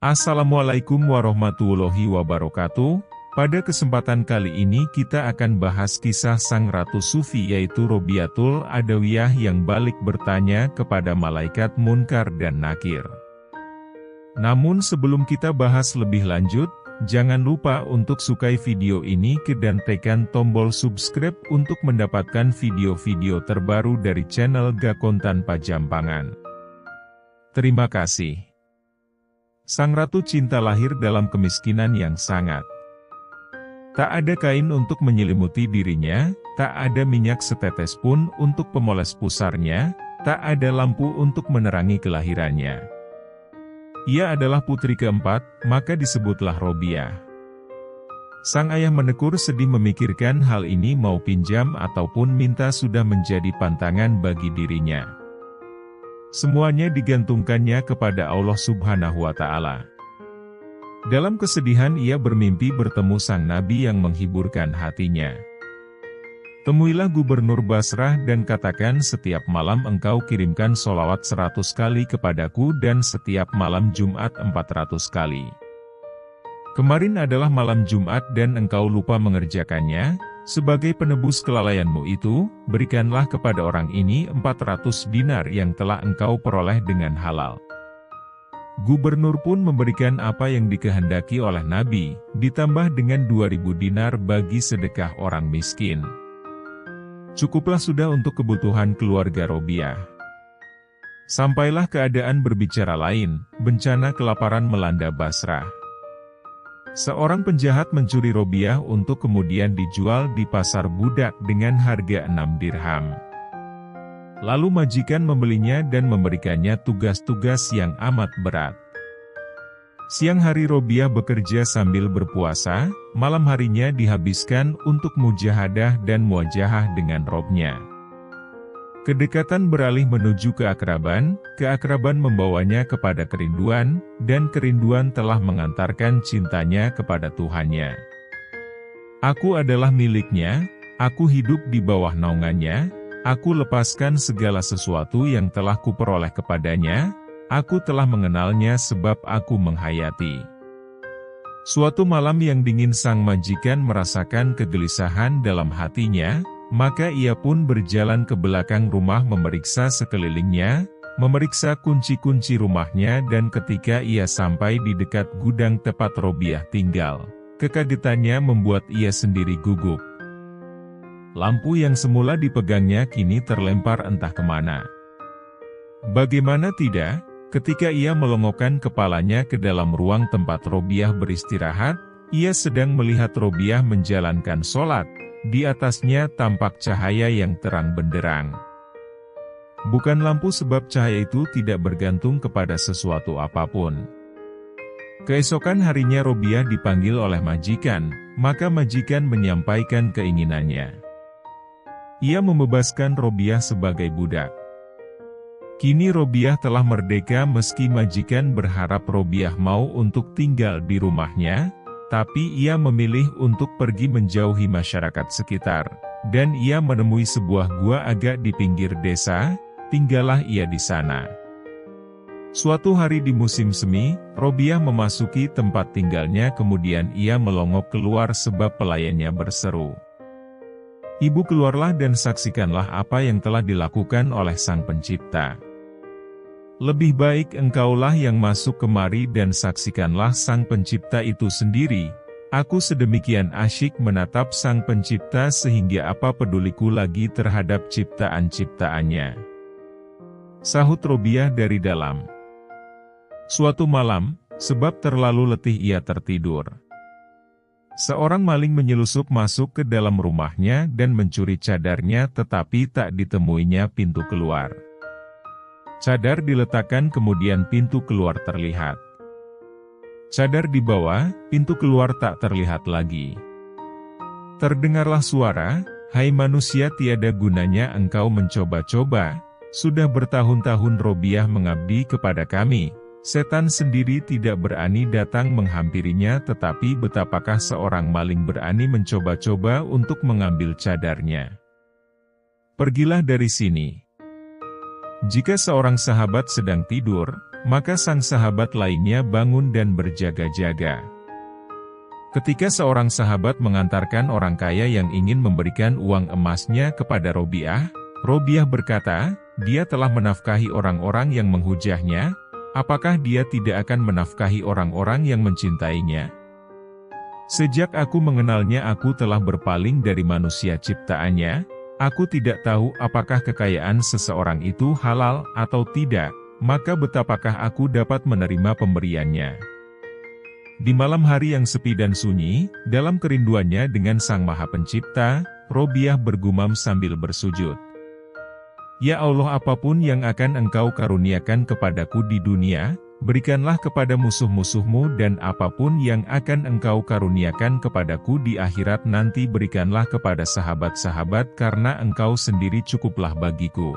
Assalamualaikum warahmatullahi wabarakatuh. Pada kesempatan kali ini kita akan bahas kisah sang Ratu Sufi yaitu Robiatul Adawiyah yang balik bertanya kepada malaikat Munkar dan Nakir. Namun sebelum kita bahas lebih lanjut, jangan lupa untuk sukai video ini dan tekan tombol subscribe untuk mendapatkan video-video terbaru dari channel Gakon Tanpa Jampangan. Terima kasih. Sang Ratu Cinta lahir dalam kemiskinan yang sangat. Tak ada kain untuk menyelimuti dirinya, tak ada minyak setetes pun untuk pemoles pusarnya, tak ada lampu untuk menerangi kelahirannya. Ia adalah putri keempat, maka disebutlah Robiah. Sang ayah menekur sedih memikirkan hal ini, mau pinjam ataupun minta sudah menjadi pantangan bagi dirinya. Semuanya digantungkannya kepada Allah Subhanahu wa Ta'ala. Dalam kesedihan ia bermimpi bertemu sang Nabi yang menghiburkan hatinya. Temuilah Gubernur Basrah dan katakan setiap malam engkau kirimkan sholawat 100 kali kepadaku dan setiap malam Jumat 400 kali. Kemarin adalah malam Jumat dan engkau lupa mengerjakannya. Sebagai penebus kelalaianmu itu, berikanlah kepada orang ini 400 dinar yang telah engkau peroleh dengan halal. Gubernur pun memberikan apa yang dikehendaki oleh Nabi, ditambah dengan 2000 dinar bagi sedekah orang miskin. Cukuplah sudah untuk kebutuhan keluarga Robiah. Sampailah keadaan berbicara lain, bencana kelaparan melanda Basrah. Seorang penjahat mencuri Robiah untuk kemudian dijual di pasar budak dengan harga 6 dirham. Lalu majikan membelinya dan memberikannya tugas-tugas yang amat berat. Siang hari Robiah bekerja sambil berpuasa, malam harinya dihabiskan untuk mujahadah dan muajahah dengan Robnya. Kedekatan beralih menuju keakraban membawanya kepada kerinduan, dan kerinduan telah mengantarkan cintanya kepada Tuhannya. Aku adalah miliknya, aku hidup di bawah naungannya, aku lepaskan segala sesuatu yang telah kuperoleh kepadanya, aku telah mengenalnya sebab aku menghayati. Suatu malam yang dingin sang majikan merasakan kegelisahan dalam hatinya, maka ia pun berjalan ke belakang rumah memeriksa sekelilingnya, memeriksa kunci-kunci rumahnya dan ketika ia sampai di dekat gudang tempat Robiah tinggal, kekagetannya membuat ia sendiri gugup. Lampu yang semula dipegangnya kini terlempar entah kemana. Bagaimana tidak, ketika ia melongokkan kepalanya ke dalam ruang tempat Robiah beristirahat, ia sedang melihat Robiah menjalankan sholat. Di atasnya tampak cahaya yang terang benderang. Bukan lampu sebab cahaya itu tidak bergantung kepada sesuatu apapun. Keesokan harinya Robiah dipanggil oleh majikan, maka majikan menyampaikan keinginannya. Ia membebaskan Robiah sebagai budak. Kini Robiah telah merdeka meski majikan berharap Robiah mau untuk tinggal di rumahnya, tapi ia memilih untuk pergi menjauhi masyarakat sekitar, dan ia menemui sebuah gua agak di pinggir desa, tinggallah ia di sana. Suatu hari di musim semi, Robiah memasuki tempat tinggalnya kemudian ia melongok keluar sebab pelayannya berseru. Ibu keluarlah dan saksikanlah apa yang telah dilakukan oleh Sang Pencipta. Lebih baik engkaulah yang masuk kemari dan saksikanlah Sang Pencipta itu sendiri. Aku sedemikian asyik menatap Sang Pencipta sehingga apa peduliku lagi terhadap ciptaan-ciptaannya. Sahut Robiah dari dalam. Suatu malam, sebab terlalu letih ia tertidur. Seorang maling menyelusup masuk ke dalam rumahnya dan mencuri cadarnya tetapi tak ditemuinya pintu keluar. Cadar diletakkan kemudian pintu keluar terlihat. Cadar dibawa, pintu keluar tak terlihat lagi. Terdengarlah suara, "Hai manusia tiada gunanya engkau mencoba-coba, sudah bertahun-tahun Robiah mengabdi kepada kami, setan sendiri tidak berani datang menghampirinya tetapi betapakah seorang maling berani mencoba-coba untuk mengambil cadarnya. Pergilah dari sini." Jika seorang sahabat sedang tidur, Maka sang sahabat lainnya bangun dan berjaga-jaga. Ketika seorang sahabat mengantarkan orang kaya yang ingin memberikan uang emasnya kepada Robiah, Robiah berkata, dia telah menafkahi orang-orang yang menghujahnya, apakah dia tidak akan menafkahi orang-orang yang mencintainya? Sejak aku mengenalnya aku telah berpaling dari manusia ciptaannya, aku tidak tahu apakah kekayaan seseorang itu halal atau tidak, maka betapakah aku dapat menerima pemberiannya. Di malam hari yang sepi dan sunyi, dalam kerinduannya dengan Sang Maha Pencipta, Robiah bergumam sambil bersujud. Ya Allah, apapun yang akan Engkau karuniakan kepadaku di dunia, berikanlah kepada musuh-musuhmu, dan apapun yang akan Engkau karuniakan kepadaku di akhirat nanti berikanlah kepada sahabat-sahabat karena Engkau sendiri cukuplah bagiku.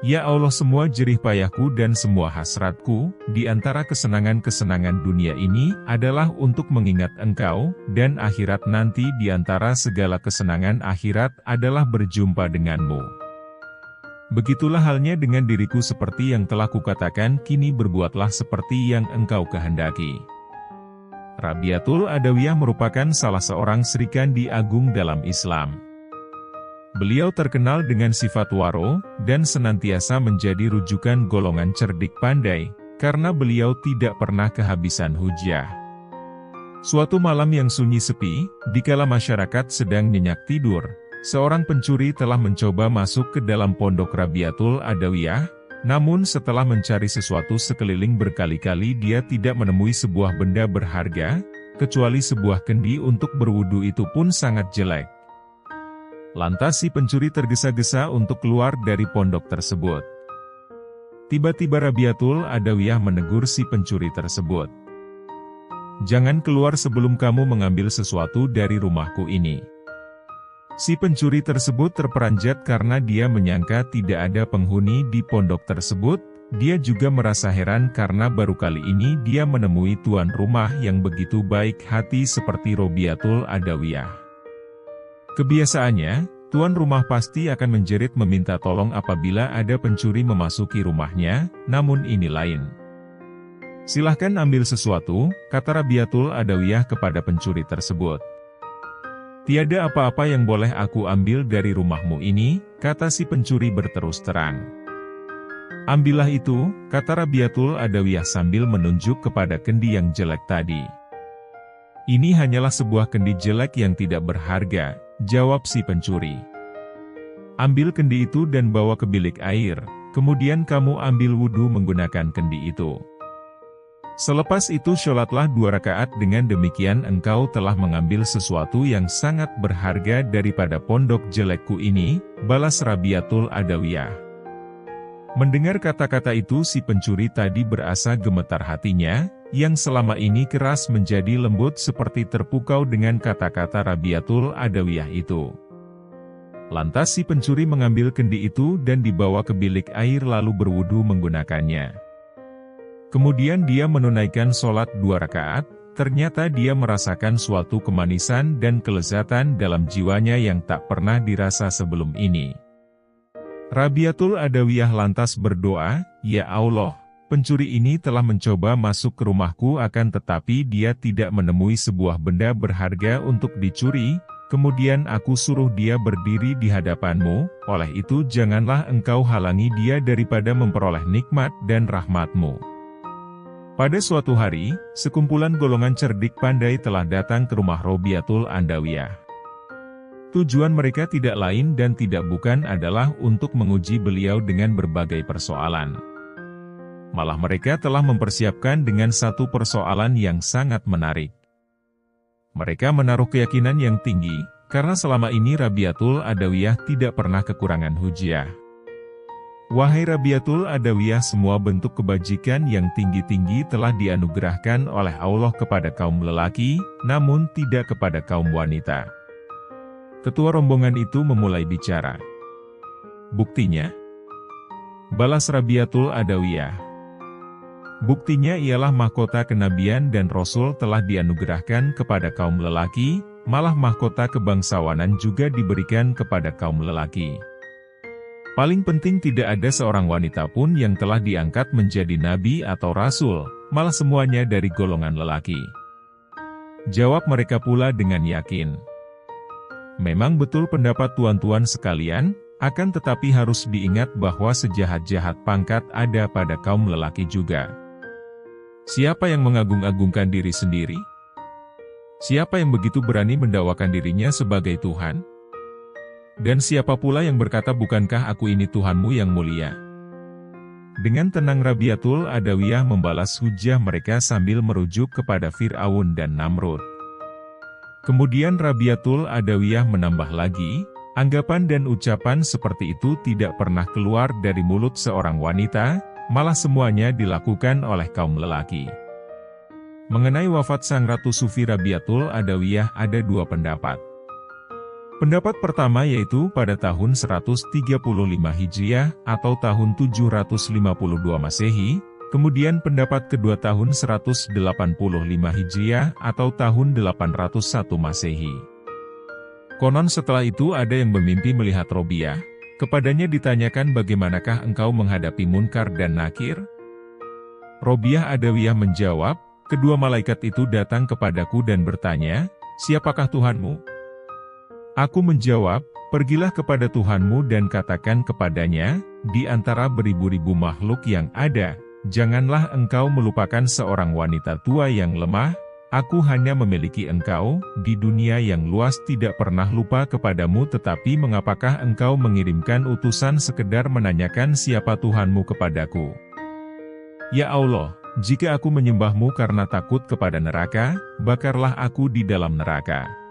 Ya Allah, semua jerih payahku dan semua hasratku, di antara kesenangan-kesenangan dunia ini, adalah untuk mengingat Engkau, dan akhirat nanti di antara segala kesenangan akhirat adalah berjumpa denganmu. Begitulah halnya dengan diriku seperti yang telah kukatakan, kini berbuatlah seperti yang Engkau kehendaki. Rabiatul Adawiyah merupakan salah seorang Srikandi agung dalam Islam. Beliau terkenal dengan sifat waro, dan senantiasa menjadi rujukan golongan cerdik pandai, karena beliau tidak pernah kehabisan hujah. Suatu malam yang sunyi sepi, dikala masyarakat sedang nyenyak tidur, seorang pencuri telah mencoba masuk ke dalam pondok Rabiatul Adawiyah, namun setelah mencari sesuatu sekeliling berkali-kali dia tidak menemui sebuah benda berharga, kecuali sebuah kendi untuk berwudu itu pun sangat jelek. Lantas si pencuri tergesa-gesa untuk keluar dari pondok tersebut. Tiba-tiba Rabiatul Adawiyah menegur si pencuri tersebut. Jangan keluar sebelum kamu mengambil sesuatu dari rumahku ini. Si pencuri tersebut terperanjat karena dia menyangka tidak ada penghuni di pondok tersebut. Dia juga merasa heran karena baru kali ini dia menemui tuan rumah yang begitu baik hati seperti Rabiatul Adawiyah. Kebiasaannya, tuan rumah pasti akan menjerit meminta tolong apabila ada pencuri memasuki rumahnya, namun ini lain. Silahkan ambil sesuatu, kata Rabiatul Adawiyah kepada pencuri tersebut. Tiada apa-apa yang boleh aku ambil dari rumahmu ini, kata si pencuri berterus terang. Ambillah itu, kata Rabiatul Adawiyah sambil menunjuk kepada kendi yang jelek tadi. Ini hanyalah sebuah kendi jelek yang tidak berharga, jawab si pencuri. Ambil kendi itu dan bawa ke bilik air, kemudian kamu ambil wudhu menggunakan kendi itu. Selepas itu sholatlah 2 rakaat, dengan demikian engkau telah mengambil sesuatu yang sangat berharga daripada pondok jelekku ini, balas Rabiatul Adawiyah. Mendengar kata-kata itu si pencuri tadi berasa gemetar hatinya, yang selama ini keras menjadi lembut seperti terpukau dengan kata-kata Rabiatul Adawiyah itu. Lantas si pencuri mengambil kendi itu dan dibawa ke bilik air lalu berwudu menggunakannya. Kemudian dia menunaikan sholat 2 rakaat, ternyata dia merasakan suatu kemanisan dan kelezatan dalam jiwanya yang tak pernah dirasa sebelum ini. Rabiatul Adawiyah lantas berdoa, Ya Allah, pencuri ini telah mencoba masuk ke rumahku akan tetapi dia tidak menemui sebuah benda berharga untuk dicuri, kemudian aku suruh dia berdiri di hadapanmu, oleh itu janganlah engkau halangi dia daripada memperoleh nikmat dan rahmatmu. Pada suatu hari, sekumpulan golongan cerdik pandai telah datang ke rumah Rabiatul Adawiyah. Tujuan mereka tidak lain dan tidak bukan adalah untuk menguji beliau dengan berbagai persoalan. Malah mereka telah mempersiapkan dengan satu persoalan yang sangat menarik. Mereka menaruh keyakinan yang tinggi, karena selama ini Rabiatul Adawiyah tidak pernah kekurangan hujjah. Wahai Rabiatul Adawiyah, semua bentuk kebajikan yang tinggi-tinggi telah dianugerahkan oleh Allah kepada kaum lelaki, namun tidak kepada kaum wanita. Ketua rombongan itu memulai bicara. Buktinya? Balas Rabiatul Adawiyah. Buktinya ialah mahkota kenabian dan Rasul telah dianugerahkan kepada kaum lelaki, malah mahkota kebangsawanan juga diberikan kepada kaum lelaki. Paling penting tidak ada seorang wanita pun yang telah diangkat menjadi nabi atau rasul, malah semuanya dari golongan lelaki. Jawab mereka pula dengan yakin. Memang betul pendapat tuan-tuan sekalian, akan tetapi harus diingat bahwa sejahat-jahat pangkat ada pada kaum lelaki juga. Siapa yang mengagung-agungkan diri sendiri? Siapa yang begitu berani mendakwakan dirinya sebagai Tuhan? Dan siapa pula yang berkata bukankah aku ini Tuhanmu yang mulia? Dengan tenang Rabiatul Adawiyah membalas hujah mereka sambil merujuk kepada Fir'aun dan Namrud. Kemudian Rabiatul Adawiyah menambah lagi, anggapan dan ucapan seperti itu tidak pernah keluar dari mulut seorang wanita, malah semuanya dilakukan oleh kaum lelaki. Mengenai wafat sang Ratu Sufi Rabiatul Adawiyah ada dua pendapat. Pendapat pertama yaitu pada tahun 135 Hijriah atau tahun 752 Masehi, kemudian pendapat kedua tahun 185 Hijriah atau tahun 801 Masehi. Konon setelah itu ada yang bermimpi melihat Robiah, kepadanya ditanyakan bagaimanakah engkau menghadapi Munkar dan Nakir? Robiah Adawiyah menjawab, kedua malaikat itu datang kepadaku dan bertanya, siapakah Tuhanmu? Aku menjawab, pergilah kepada Tuhanmu dan katakan kepadanya, di antara beribu-ribu makhluk yang ada, janganlah engkau melupakan seorang wanita tua yang lemah, aku hanya memiliki engkau, di dunia yang luas tidak pernah lupa kepadamu tetapi mengapakah engkau mengirimkan utusan sekedar menanyakan siapa Tuhanmu kepadaku? Ya Allah, jika aku menyembahmu karena takut kepada neraka, bakarlah aku di dalam neraka.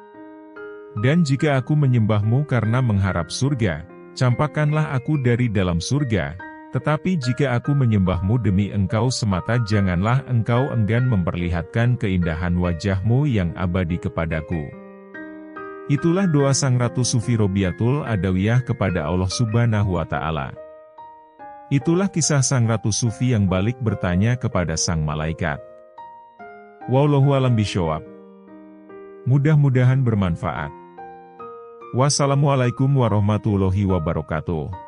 Dan jika aku menyembahmu karena mengharap surga, campakkanlah aku dari dalam surga. Tetapi jika aku menyembahmu demi engkau semata janganlah engkau enggan memperlihatkan keindahan wajahmu yang abadi kepadaku. Itulah doa sang Ratu Sufi Robiatul Adawiyah kepada Allah Subhanahu wa Ta'ala. Itulah kisah sang Ratu Sufi yang balik bertanya kepada sang malaikat. Wallahu a'lam bishawab. Mudah-mudahan bermanfaat. Wassalamualaikum warahmatullahi wabarakatuh.